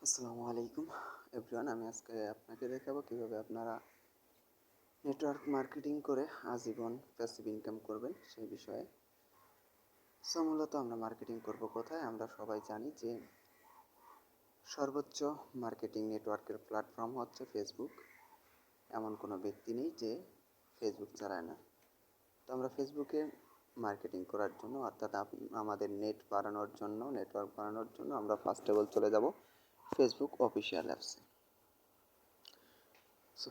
আসসালামু আলাইকুম এভরিওয়ান। আমি আজকে আপনাকে দেখাবো কিভাবে আপনারা নেটওয়ার্ক মার্কেটিং করে আজীবন প্যাসিভ ইনকাম করবেন সেই বিষয়ে। মূলত আমরা মার্কেটিং করব কোথায়? আমরা সবাই জানি যে সর্বোচ্চ মার্কেটিং নেটওয়ার্কের প্ল্যাটফর্ম হচ্ছে ফেসবুক। এমন কোনো ব্যক্তি নেই যে ফেসবুক চালায় না। তো আমরা ফেসবুকে মার্কেটিং করার জন্য অর্থাৎ আমাদের নেটওয়ার্ক বাড়ানোর জন্য আমরা ফার্স্ট অফ অল চলে যাব ফেসবুক অফিসিয়াল অ্যাপসে।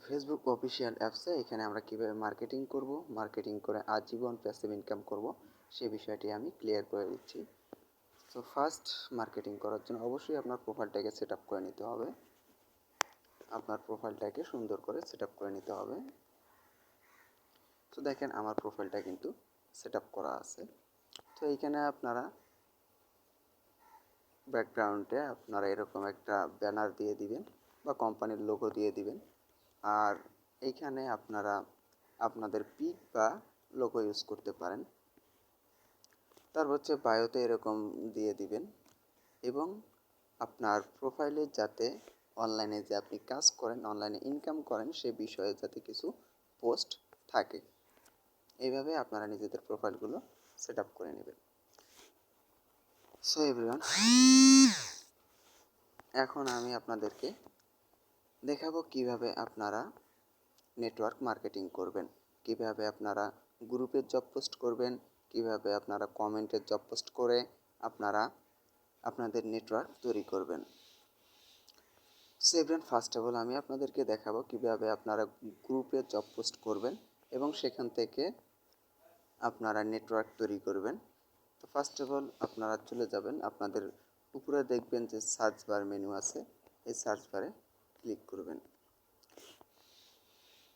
ফেসবুক অফিসিয়াল অ্যাপসে এখানে আমরা কীভাবে মার্কেটিং করে আজীবন প্যাসিভ ইনকাম করব সেই বিষয়টি আমি ক্লিয়ার করে দিচ্ছি। ফার্স্ট মার্কেটিং করার জন্য অবশ্যই আপনার প্রোফাইলটাকে সেট আপ করে নিতে হবে। দেখেন আমার প্রোফাইলটা কিন্তু সেট আপ করা আছে। তো এইখানে আপনারা ব্যাকগ্রাউন্ডে এরকম একটা ব্যানার দিয়ে দিবেন বা কোম্পানির লোগো দিয়ে দিবেন। আর এইখানে আপনারা আপনাদের পিক বা লোগো ইউজ করতে পারেন। তারপর হচ্ছে বায়োতে এরকম দিয়ে দিবেন এবং আপনার প্রোফাইলে যাতে অনলাইনে যে আপনি কাজ করেন, অনলাইনে ইনকাম করেন সে বিষয়ে যাতে কিছু পোস্ট থাকে। এইভাবে আপনারা নিজেদের প্রোফাইলগুলো সেট আপ করে নেবেন। এভরিওয়ান, এখন আমি আপনাদেরকে দেখাবো কিভাবে আপনারা নেটওয়ার্ক মার্কেটিং করবেন, কিভাবে আপনারা গ্রুপের জব পোস্ট করবেন, কিভাবে আপনারা কমেন্টের জব পোস্ট করে আপনারা আপনাদের নেটওয়ার্ক তৈরি করবেন। ফার্স্ট অফ অল আমি আপনাদেরকে দেখাবো কিভাবে আপনারা গ্রুপে জব পোস্ট করবেন এবং সেখান থেকে আপনারা নেটওয়ার্ক তৈরি করবেন। তো ফার্স্ট অফ অল আপনারা চলে যাবেন, আপনাদের উপরে দেখবেন যে সার্চ বার মেনু আছে, এই সার্চ বারে ক্লিক করবেন।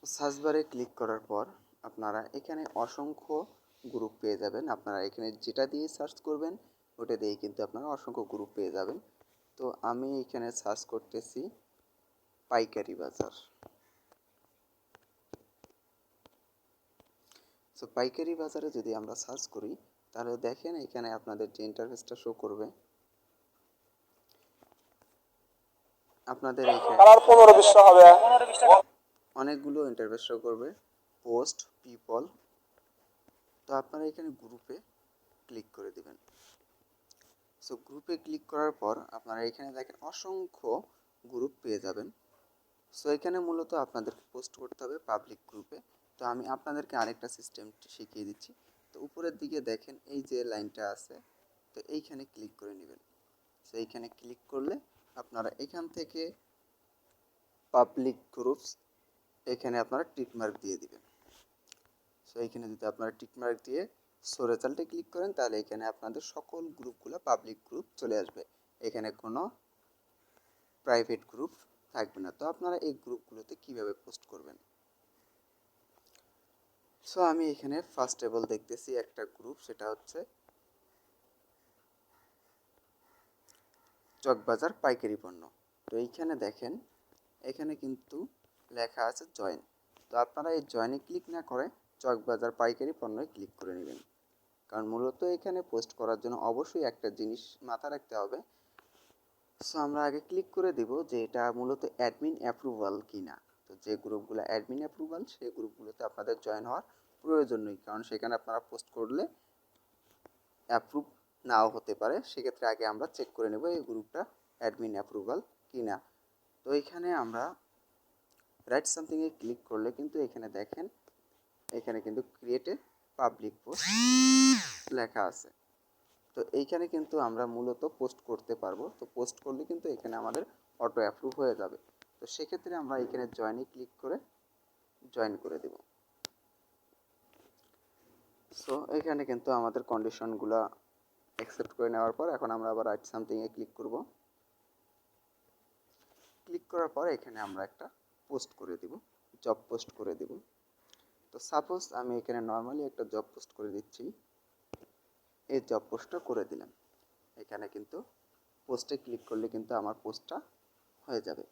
সার্চ বারে ক্লিক করার পর আপনারা এখানে অসংখ্য গ্রুপ পেয়ে যাবেন। আপনারা এখানে যেটা দিয়ে সার্চ করবেন ওটা দিয়েই কিন্তু আপনারা অসংখ্য গ্রুপ পেয়ে যাবেন। তো আমি এখানে সার্চ করতেছি পাইকারি বাজার। পাইকারি বাজারে যদি আমরা সার্চ করি তাহলে দেখেন এখানে আপনাদের যে ইন্টারফেসটা শো করবে, আপনাদের অনেকগুলো ইন্টারফেস শো করবে, পোস্ট, পিপল। তো আপনারা এখানে গ্রুপে ক্লিক করে দিবেন। গ্রুপে ক্লিক করার পর আপনারা এখানে দেখেন অসংখ্য গ্রুপ পেয়ে যাবেন। এখানে মূলত আপনাদেরকে পোস্ট করতে হবে পাবলিক গ্রুপে। তো আমি আপনাদেরকে আরেকটা সিস্টেম শিখিয়ে দিচ্ছি। তো উপরের দিকে দেখেন এই যে লাইনটা আছে, তো এইখানে ক্লিক করে নেবেন। এইখানে ক্লিক করলে আপনারা এখান থেকে পাবলিক গ্রুপস এখানে আপনারা টিকমার্ক দিয়ে দিবেন। এইখানে যদি আপনারা টিকমার্ক দিয়ে রেজাল্টে ক্লিক করেন তাহলে এখানে আপনাদের সকল গ্রুপগুলো পাবলিক গ্রুপ চলে আসবে, এখানে কোনো প্রাইভেট গ্রুপ থাকবে না। তো আপনারা এই গ্রুপগুলোতে কিভাবে পোস্ট করবেন? আমি এখানে ফার্স্ট অফ অল দেখতেছি একটা গ্রুপ, সেটা হচ্ছে চকবাজার পাইকারি পণ্য। তো এইখানে দেখেন এখানে কিন্তু লেখা আছে জয়েন। তো আপনারা এই জয়েনে ক্লিক না করে চকবাজার পাইকারি পণ্যে ক্লিক করে নেবেন, কারণ মূলত এখানে পোস্ট করার জন্য অবশ্যই একটা জিনিস মাথায় রাখতে হবে। আমরা আগে ক্লিক করে দেব যে এটা মূলত অ্যাডমিন অ্যাপ্রুভাল কিনা। তো যে গ্রুপগুলো অ্যাডমিন অ্যাপ্রুভাল সেই গ্রুপগুলোতে আপনাদের জয়েন হওয়ার প্রয়োজন নেই, কারণ সেখানে আপনারা পোস্ট করলে অ্যাপ্রুভ নাও হতে পারে। সেক্ষেত্রে আগে আমরা চেক করে নেব এই গ্রুপটা অ্যাডমিন অ্যাপ্রুভাল কিনা। তো এইখানে আমরা রাইট সামথিংয়ে ক্লিক করলে কিন্তু এখানে দেখেন এখানে কিন্তু ক্রিয়েটে পাবলিক পোস্ট লেখা আছে। তো এইখানে কিন্তু আমরা মূলত পোস্ট করতে পারবো। তো পোস্ট করলে কিন্তু এখানে আমাদের অটো অ্যাপ্রুভ হয়ে যাবে। তো সেক্ষেত্রে আমরা এখানে জয়েনে ক্লিক করে জয়েন করে দেব। এখানে কিন্তু আমাদের কন্ডিশনগুলো অ্যাকসেপ্ট করে নেওয়ার পর এখন আমরা আবার রাইট সামথিংয়ে ক্লিক করব। ক্লিক করার পর এখানে আমরা একটা পোস্ট করে দেব, জব পোস্ট করে দেব। তো সাপোজ আমি এখানে নর্মালি একটা জব পোস্ট করে দিচ্ছি। এই জব পোস্টটা করে দিলাম। এখানে কিন্তু পোস্টে ক্লিক করলে কিন্তু আমার পোস্টটা হয়ে যাবে।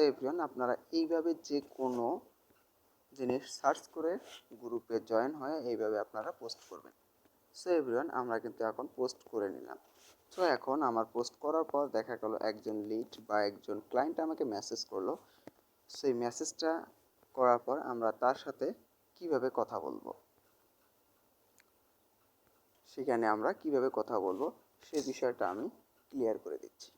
এভরিওয়ান, আপনারা এইভাবে যে কোনো জিনিস সার্চ করে গ্রুপে জয়েন হয়ে এইভাবে আপনারা পোস্ট করবেন। এভরিওয়ান, আমরা কিন্তু এখন পোস্ট করে নিলাম। সো এখন আমার পোস্ট করার পর দেখা গেল একজন লিড বা একজন ক্লায়েন্ট আমাকে মেসেজ করলো। সেই মেসেজটা করার পর আমরা তার সাথে কিভাবে কথা বলবো, সেখানে আমরা কিভাবে কথা বলবো সেই বিষয়টা আমি ক্লিয়ার করে দিচ্ছি।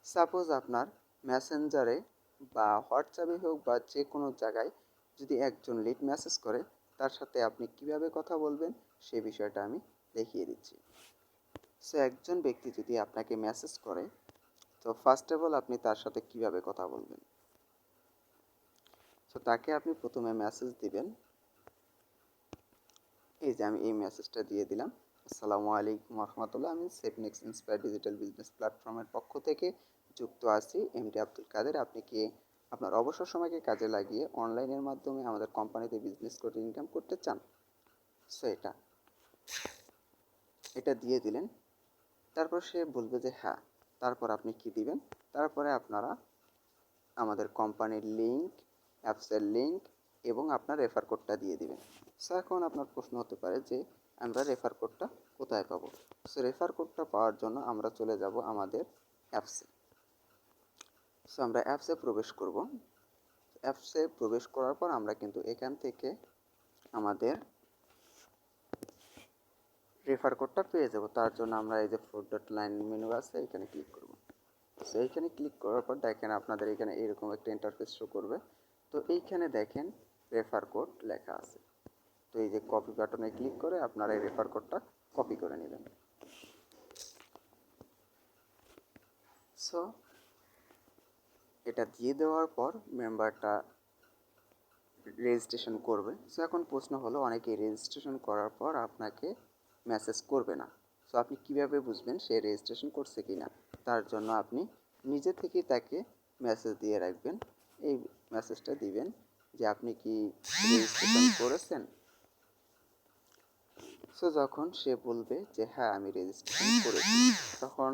সাপোজ আপনার মেসেঞ্জারে বা হোয়াটসঅ্যাপে হোক বা যে কোনো জায়গায় যদি একজন লিড মেসেজ করে, তার সাথে আপনি কিভাবে কথা বলবেন সেই বিষয়টা আমি দেখিয়ে দিচ্ছি। সো একজন ব্যক্তি যদি আপনাকে মেসেজ করে, তো ফার্স্ট অফ অল আপনি তার সাথে কিভাবে কথা বলবেন। সো তাকে আপনি প্রথমে মেসেজ দিবেন, এই যে আমি এই মেসেজটা দিয়ে দিলাম, আসসালামু আলাইকুম রহমতুল্লাহ, আমি সেফনেক্স ইন্সপায়ার ডিজিটাল বিজনেস প্ল্যাটফর্মের পক্ষ থেকে যুক্ত আছি এমডি আব্দুল কাদের। আপনি কি আপনার অবসর সময়কে কাজে লাগিয়ে অনলাইনের মাধ্যমে আমাদের কোম্পানিতে বিজনেস করে ইনকাম করতে চান? সো এটা দিয়ে দিলেন। তারপর সে বলবে যে হ্যাঁ। তারপর আপনি কি দিবেন, তারপরে আপনারা আমাদের কোম্পানির লিঙ্ক, অ্যাপসের লিঙ্ক এবং আপনার রেফার কোডটা দিয়ে দিবেন। সো এখন আপনার প্রশ্ন হতে পারে যে আমরা রেফার কোডটা কোথায় পাবো। সো রেফার কোডটা পাওয়ার জন্য আমরা চলে যাব আমাদের অ্যাপসে। সো আমরা অ্যাপসে প্রবেশ করব। অ্যাপসে প্রবেশ করার পর আমরা কিন্তু এখান থেকে আমাদের রেফার কোডটা পেয়ে যাব। তার জন্য আমরা এই যে 4.9 মেনু আছে, এখানে ক্লিক করব। সো এইখানে ক্লিক করার পর দেখেন আপনাদের এখানে এরকম একটা ইন্টারফেস শো করবে। তো এইখানে দেখেন রেফার কোড লেখা আছে। তো এই যে কপি বাটনে ক্লিক করে আপনারা এই রেফার কোডটা কপি করে নেবেন। সো এটা দিয়ে দেওয়ার পর মেম্বারটা রেজিস্ট্রেশন করবে। সো এখন প্রশ্ন হলো, অনেকে রেজিস্ট্রেশন করার পর আপনাকে মেসেজ করবে না। সো আপনি কিভাবে বুঝবেন সে রেজিস্ট্রেশন করছে কি না? তার জন্য আপনি নিজে থেকেই তাকে মেসেজ দিয়ে রাখবেন। এই মেসেজটা দিবেন যে আপনি কি রেজিস্ট্রেশন করেছেন। সো যখন সে বলবে যে হ্যাঁ আমি রেজিস্ট্রেশন করেছি, তখন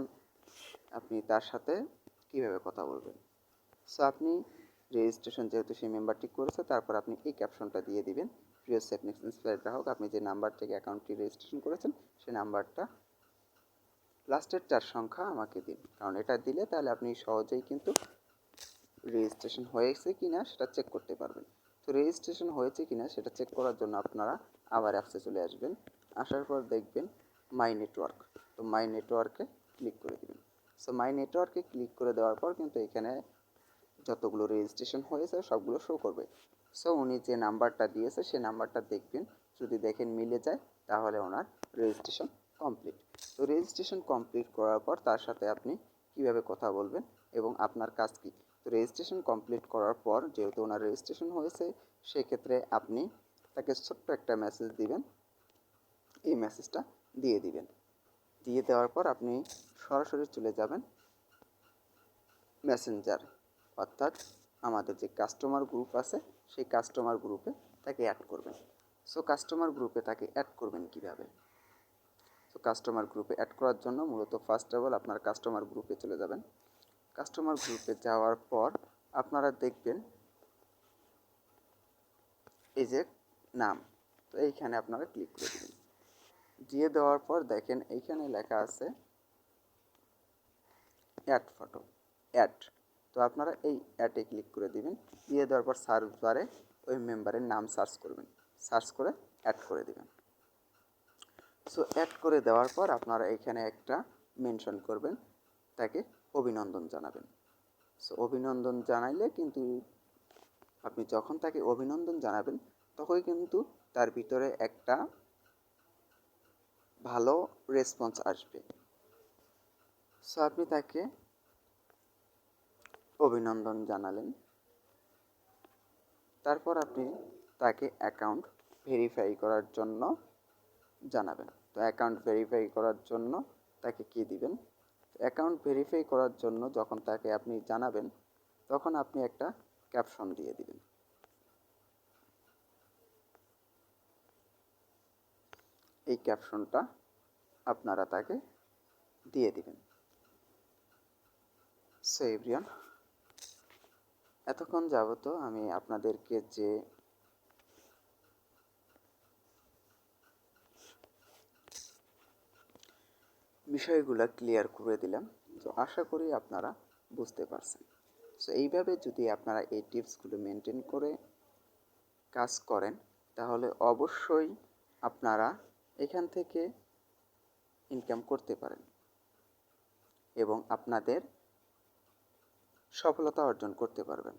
আপনি তার সাথে কিভাবে কথা বলবেন। সো আপনি রেজিস্ট্রেশন যেহেতু সেই মেম্বারটি করেছে, তারপর আপনি এই ক্যাপশনটা দিয়ে দিবেন, প্রিয় সেফনেক্স ইন্সপায়ার গ্রাহক, আপনি যে নাম্বার থেকে অ্যাকাউন্টটি রেজিস্ট্রেশন করেছেন সেই নাম্বারটা লাস্টের 4 সংখ্যা আমাকে দিন। কারণ এটা দিলে তাহলে আপনি সহজেই কিন্তু রেজিস্ট্রেশন হয়েছে কি না সেটা চেক করতে পারবেন। তো রেজিস্ট্রেশন হয়েছে কি না সেটা চেক করার জন্য আপনারা আবার অ্যাপসে চলে আসবেন। আসার পর দেখবেন মাই নেটওয়ার্ক। তো মাই নেটওয়ার্কে ক্লিক করে দেবেন। সো মাই নেটওয়ার্কে ক্লিক করে দেওয়ার পর কিন্তু এখানে যতগুলো রেজিস্ট্রেশন হয়েছে সবগুলো শো করবে। সো উনি যে নাম্বারটা দিয়েছে সেই নাম্বারটা দেখবেন, যদি দেখেন মিলে যায় তাহলে ওনার রেজিস্ট্রেশন কমপ্লিট। তো রেজিস্ট্রেশন কমপ্লিট করার পর তার সাথে আপনি কিভাবে কথা বলবেন এবং আপনার কাজ কী। তো রেজিস্ট্রেশন কমপ্লিট করার পর যেহেতু ওনার রেজিস্ট্রেশন হয়েছে, সেক্ষেত্রে আপনি তাকে ছোট্ট একটা মেসেজ দিবেন। এই মেসেজটা দিয়ে দিবেন। দিয়ে দেওয়ার পর আপনি সরাসরি চলে যাবেন মেসেঞ্জার, অর্থাৎ আমাদের যে কাস্টমার গ্রুপ আছে সেই কাস্টমার গ্রুপে তাকে অ্যাড করবেন। সো কাস্টমার গ্রুপে তাকে অ্যাড করবেন কিভাবে। তো কাস্টমার গ্রুপে অ্যাড করার জন্য মূলত ফার্স্ট অফ অল আপনার কাস্টমার গ্রুপে চলে যাবেন। কাস্টমার গ্রুপে যাওয়ার পর আপনারা দেখবেন এই যে নাম, তো এইখানে আপনারা ক্লিক করে দেবেন। দিয়ে দেওয়ার পর দেখেন এইখানে লেখা আছে অ্যাড ফটো, অ্যাড। তো আপনারা এই অ্যাডে ক্লিক করে দিবেন। দিয়ে দেওয়ার পর সার্চ বারে ওই মেম্বারের নাম সার্চ করবেন, সার্চ করে অ্যাড করে দিবেন। সো অ্যাড করে দেওয়ার পর আপনারা এখানে একটা মেনশন করবেন, তাকে অভিনন্দন জানাবেন। সো অভিনন্দন জানাইলে কিন্তু আপনি যখন তাকে অভিনন্দন জানাবেন তখনই কিন্তু তার ভিতরে একটা ভালো রেসপন্স আসবে। সো আপনি তাকে অভিনন্দন জানালেন, তারপর আপনি তাকে অ্যাকাউন্ট ভেরিফাই করার জন্য জানাবেন। তো অ্যাকাউন্ট ভেরিফাই করার জন্য তাকে কি দিবেন, অ্যাকাউন্ট ভেরিফাই করার জন্য যখন তাকে আপনি জানাবেন তখন আপনি একটা ক্যাপশন দিয়ে দিবেন। এই ক্যাপশনটা আপনারা তাকে দিয়ে দিবেন। সো এভরিওয়ান, এতক্ষণ যাবত আমি আপনাদেরকে যে বিষয়গুলো ক্লিয়ার করে দিলাম। তো আশা করি আপনারা বুঝতে পারছেন। সো এইভাবে যদি আপনারা এই টিপসগুলো মেনটেন করে কাজ করেন তাহলে অবশ্যই আপনারা এখান থেকে ইনকাম করতে পারেন এবং আপনাদের সফলতা অর্জন করতে পারবেন।